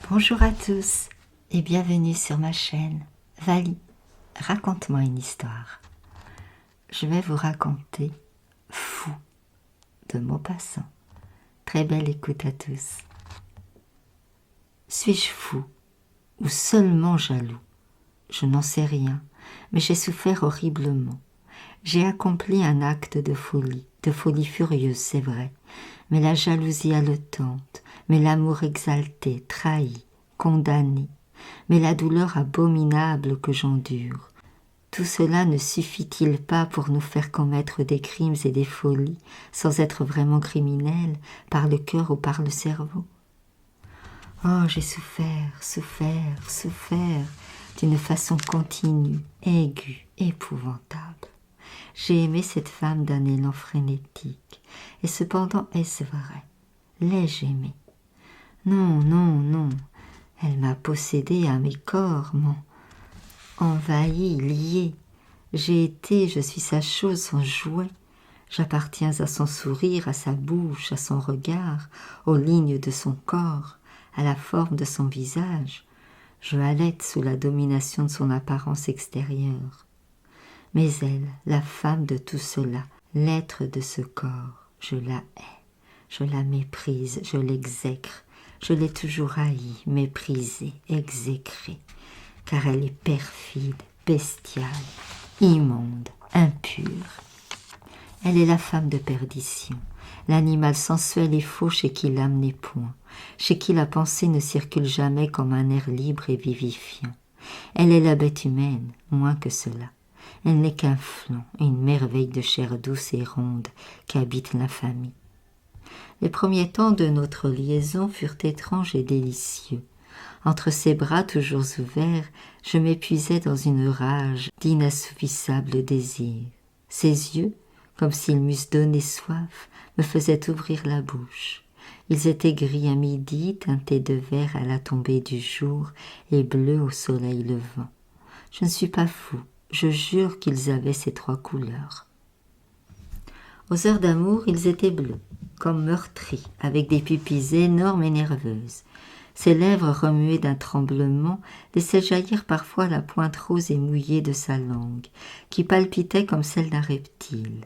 Bonjour à tous et bienvenue sur ma chaîne Vali, raconte-moi une histoire. Je vais vous raconter Fou de Maupassant. Très belle écoute à tous. Suis-je fou ou seulement jaloux? Je n'en sais rien, mais j'ai souffert horriblement. J'ai accompli un acte de folie furieuse, c'est vrai, mais la jalousie haletante, mais l'amour exalté, trahi, condamné, mais la douleur abominable que j'endure. Tout cela ne suffit-il pas pour nous faire commettre des crimes et des folies, sans être vraiment criminels, par le cœur ou par le cerveau? Oh, j'ai souffert, d'une façon continue, aiguë, épouvantable. J'ai aimé cette femme d'un élan frénétique, et cependant est-ce vrai? L'ai-je aimée? Non, elle m'a possédé à mes corps, envahi, lié. Je suis sa chose, son jouet. J'appartiens à son sourire, à sa bouche, à son regard, aux lignes de son corps, à la forme de son visage. Je halète sous la domination de son apparence extérieure. Mais elle, la femme de tout cela, l'être de ce corps, je la hais, je la méprise, je l'exècre. Je l'ai toujours haïe, méprisée, exécrée, car elle est perfide, bestiale, immonde, impure. Elle est la femme de perdition, l'animal sensuel et faux chez qui l'âme n'est point, chez qui la pensée ne circule jamais comme un air libre et vivifiant. Elle est la bête humaine, moins que cela. Elle n'est qu'un flanc, une merveille de chair douce et ronde qu'habite l'infamie. Les premiers temps de notre liaison furent étranges et délicieux. Entre ses bras toujours ouverts, je m'épuisais dans une rage d'inassouvissables désirs. Ses yeux, comme s'ils m'eussent donné soif, me faisaient ouvrir la bouche. Ils étaient gris à midi, teintés de vert à la tombée du jour et bleus au soleil levant. Je ne suis pas fou, je jure qu'ils avaient ces trois couleurs. Aux heures d'amour, ils étaient bleus, comme meurtris, avec des pupilles énormes et nerveuses. Ses lèvres remuées d'un tremblement laissaient jaillir parfois la pointe rose et mouillée de sa langue, qui palpitait comme celle d'un reptile,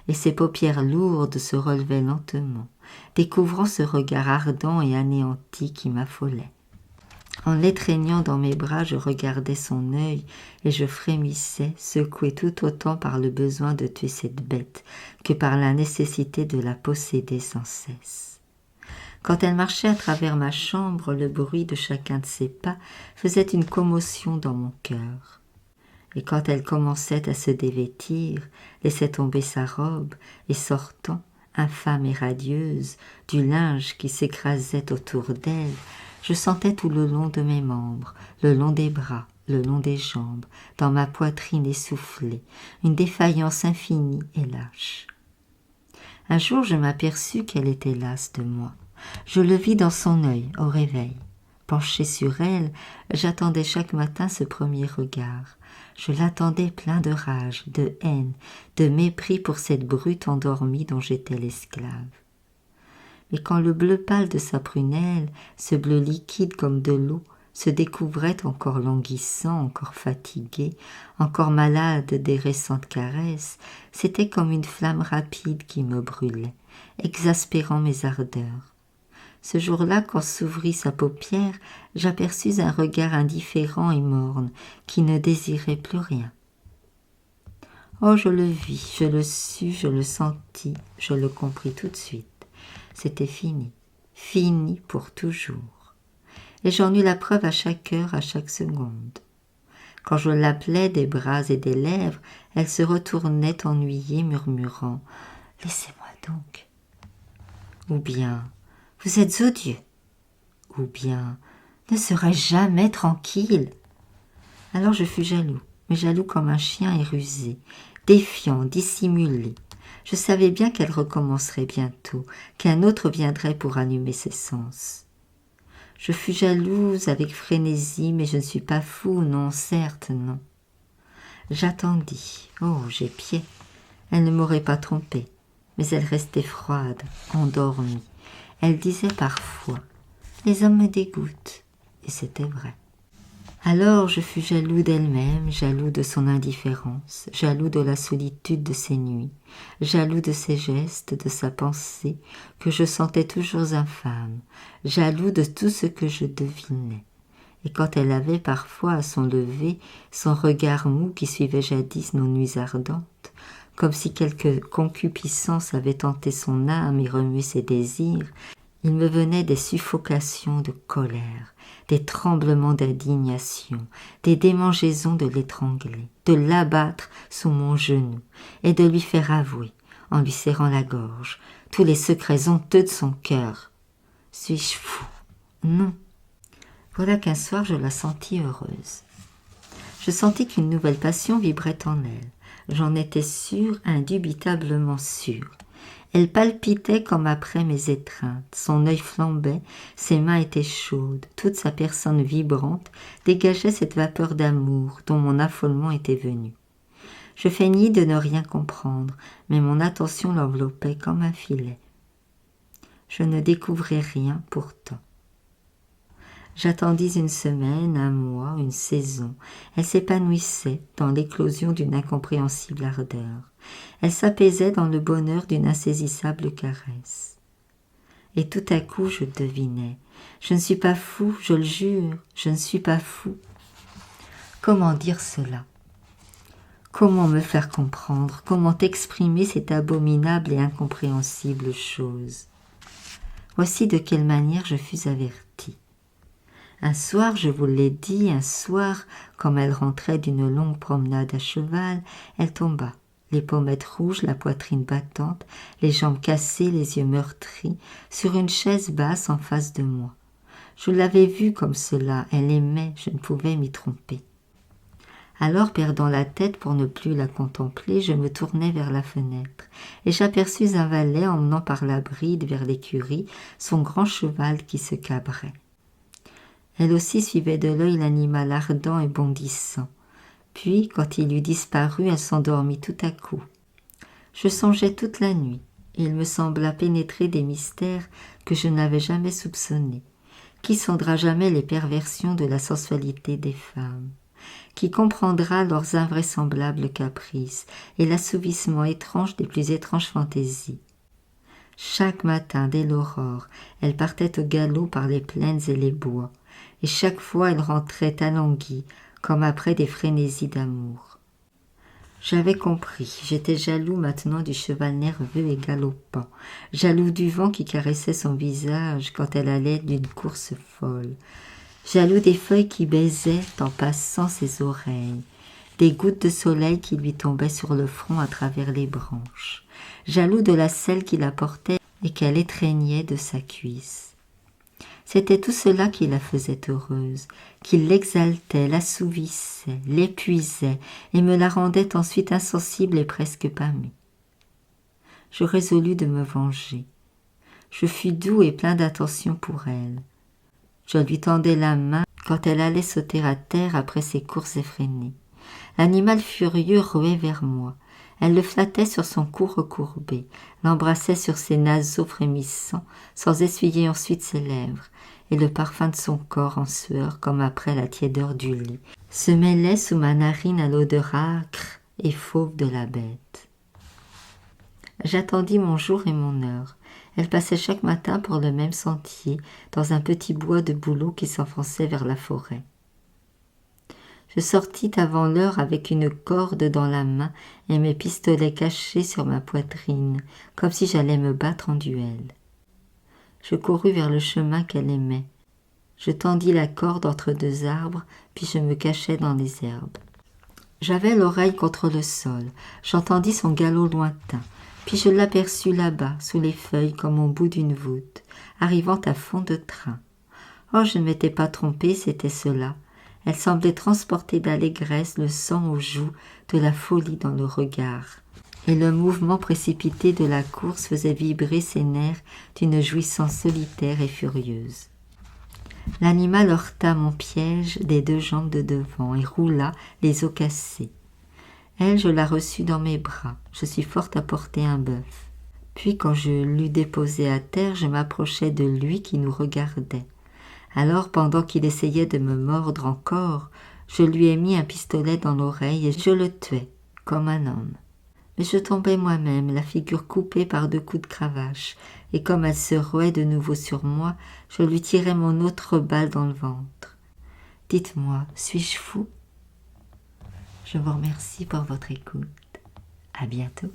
et ses paupières lourdes se relevaient lentement, découvrant ce regard ardent et anéanti qui m'affolait. En l'étreignant dans mes bras, je regardais son œil et je frémissais, secoué tout autant par le besoin de tuer cette bête que par la nécessité de la posséder sans cesse. Quand elle marchait à travers ma chambre, le bruit de chacun de ses pas faisait une commotion dans mon cœur. Et quand elle commençait à se dévêtir, laissait tomber sa robe et sortant, infâme et radieuse, du linge qui s'écrasait autour d'elle, je sentais tout le long de mes membres, le long des bras, le long des jambes, dans ma poitrine essoufflée, une défaillance infinie et lâche. Un jour, je m'aperçus qu'elle était lasse de moi. Je le vis dans son œil, au réveil. Penché sur elle, j'attendais chaque matin ce premier regard. Je l'attendais plein de rage, de haine, de mépris pour cette brute endormie dont j'étais l'esclave. Mais quand le bleu pâle de sa prunelle, ce bleu liquide comme de l'eau, se découvrait encore languissant, encore fatigué, encore malade des récentes caresses, c'était comme une flamme rapide qui me brûlait, exaspérant mes ardeurs. Ce jour-là, quand s'ouvrit sa paupière, j'aperçus un regard indifférent et morne, qui ne désirait plus rien. Oh, je le vis, je le sus, je le sentis, je le compris tout de suite. C'était fini, fini pour toujours. Et j'en eus la preuve à chaque heure, à chaque seconde. Quand je l'appelais des bras et des lèvres, elle se retournait ennuyée, murmurant « Laissez-moi donc !» Ou bien « Vous êtes odieux !» Ou bien « Ne serais-je jamais tranquille ?» Alors je fus jaloux, mais jaloux comme un chien et rusé, défiant, dissimulé. Je savais bien qu'elle recommencerait bientôt, qu'un autre viendrait pour allumer ses sens. Je fus jalouse avec frénésie, mais je ne suis pas fou, non, certes, non. J'attendis, oh, j'épiais. Elle ne m'aurait pas trompée, mais elle restait froide, endormie. Elle disait parfois « Les hommes me dégoûtent ». et c'était vrai. Alors je fus jaloux d'elle-même, jaloux de son indifférence, jaloux de la solitude de ses nuits, jaloux de ses gestes, de sa pensée, que je sentais toujours infâme, jaloux de tout ce que je devinais. Et quand elle avait parfois à son lever son regard mou qui suivait jadis nos nuits ardentes, comme si quelque concupiscence avait tenté son âme et remué ses désirs, il me venait des suffocations de colère, des tremblements d'indignation, des démangeaisons de l'étrangler, de l'abattre sous mon genou et de lui faire avouer, en lui serrant la gorge, tous les secrets honteux de son cœur. Suis-je fou? Non. Voilà qu'un soir je la sentis heureuse. Je sentis qu'une nouvelle passion vibrait en elle. J'en étais sûre, indubitablement sûre. Elle palpitait comme après mes étreintes, son œil flambait, ses mains étaient chaudes, toute sa personne vibrante dégageait cette vapeur d'amour dont mon affolement était venu. Je feignis de ne rien comprendre, mais mon attention l'enveloppait comme un filet. Je ne découvrais rien pourtant. J'attendis une semaine, un mois, une saison. Elle s'épanouissait dans l'éclosion d'une incompréhensible ardeur. Elle s'apaisait dans le bonheur d'une insaisissable caresse. Et tout à coup, je devinais. Je ne suis pas fou, je le jure, je ne suis pas fou. Comment dire cela? Comment me faire comprendre? Comment exprimer cette abominable et incompréhensible chose? Voici de quelle manière je fus avertie. Un soir, je vous l'ai dit, un soir, comme elle rentrait d'une longue promenade à cheval, elle tomba, les pommettes rouges, la poitrine battante, les jambes cassées, les yeux meurtris, sur une chaise basse en face de moi. Je l'avais vue comme cela, elle aimait, je ne pouvais m'y tromper. Alors, perdant la tête pour ne plus la contempler, je me tournai vers la fenêtre, et j'aperçus un valet emmenant par la bride vers l'écurie son grand cheval qui se cabrait. Elle aussi suivait de l'œil l'animal ardent et bondissant. Puis, quand il eut disparu, elle s'endormit tout à coup. Je songeais toute la nuit, et il me sembla pénétrer des mystères que je n'avais jamais soupçonnés. Qui sondera jamais les perversions de la sensualité des femmes? Qui comprendra leurs invraisemblables caprices et l'assouvissement étrange des plus étranges fantaisies? Chaque matin, dès l'aurore, elle partait au galop par les plaines et les bois, et chaque fois elle rentrait alanguie, comme après des frénésies d'amour. J'avais compris, j'étais jaloux maintenant du cheval nerveux et galopant, jaloux du vent qui caressait son visage quand elle allait d'une course folle, jaloux des feuilles qui baisaient en passant ses oreilles, des gouttes de soleil qui lui tombaient sur le front à travers les branches, jaloux de la selle qui la portait et qu'elle étreignait de sa cuisse. C'était tout cela qui la faisait heureuse, qui l'exaltait, l'assouvissait, l'épuisait et me la rendait ensuite insensible et presque pâmée. Je résolus de me venger. Je fus doux et plein d'attention pour elle. Je lui tendais la main quand elle allait sauter à terre après ses courses effrénées. L'animal furieux ruait vers moi. Elle le flattait sur son cou recourbé, l'embrassait sur ses naseaux frémissants, sans essuyer ensuite ses lèvres, et le parfum de son corps en sueur, comme après la tiédeur du lit, se mêlait sous ma narine à l'odeur âcre et fauve de la bête. J'attendis mon jour et mon heure. Elle passait chaque matin pour le même sentier, dans un petit bois de bouleaux qui s'enfonçait vers la forêt. Je sortis avant l'heure avec une corde dans la main et mes pistolets cachés sur ma poitrine, comme si j'allais me battre en duel. Je courus vers le chemin qu'elle aimait. Je tendis la corde entre deux arbres, puis je me cachai dans les herbes. J'avais l'oreille contre le sol, j'entendis son galop lointain, puis je l'aperçus là-bas, sous les feuilles comme au bout d'une voûte, arrivant à fond de train. Oh, je ne m'étais pas trompée, c'était cela. Elle semblait transporter d'allégresse le sang aux joues, de la folie dans le regard. Et le mouvement précipité de la course faisait vibrer ses nerfs d'une jouissance solitaire et furieuse. L'animal heurta mon piège des deux jambes de devant et roula, les os cassés. Elle, je la reçus dans mes bras. Je suis forte à porter un bœuf. Puis, quand je l'eus déposé à terre, je m'approchai de lui qui nous regardait. Alors, pendant qu'il essayait de me mordre encore, je lui ai mis un pistolet dans l'oreille et je le tuais, comme un homme. Mais je tombais moi-même, la figure coupée par 2 coups de cravache, et comme elle se rouait de nouveau sur moi, je lui tirais mon autre balle dans le ventre. Dites-moi, suis-je fou? Je vous remercie pour votre écoute. À bientôt.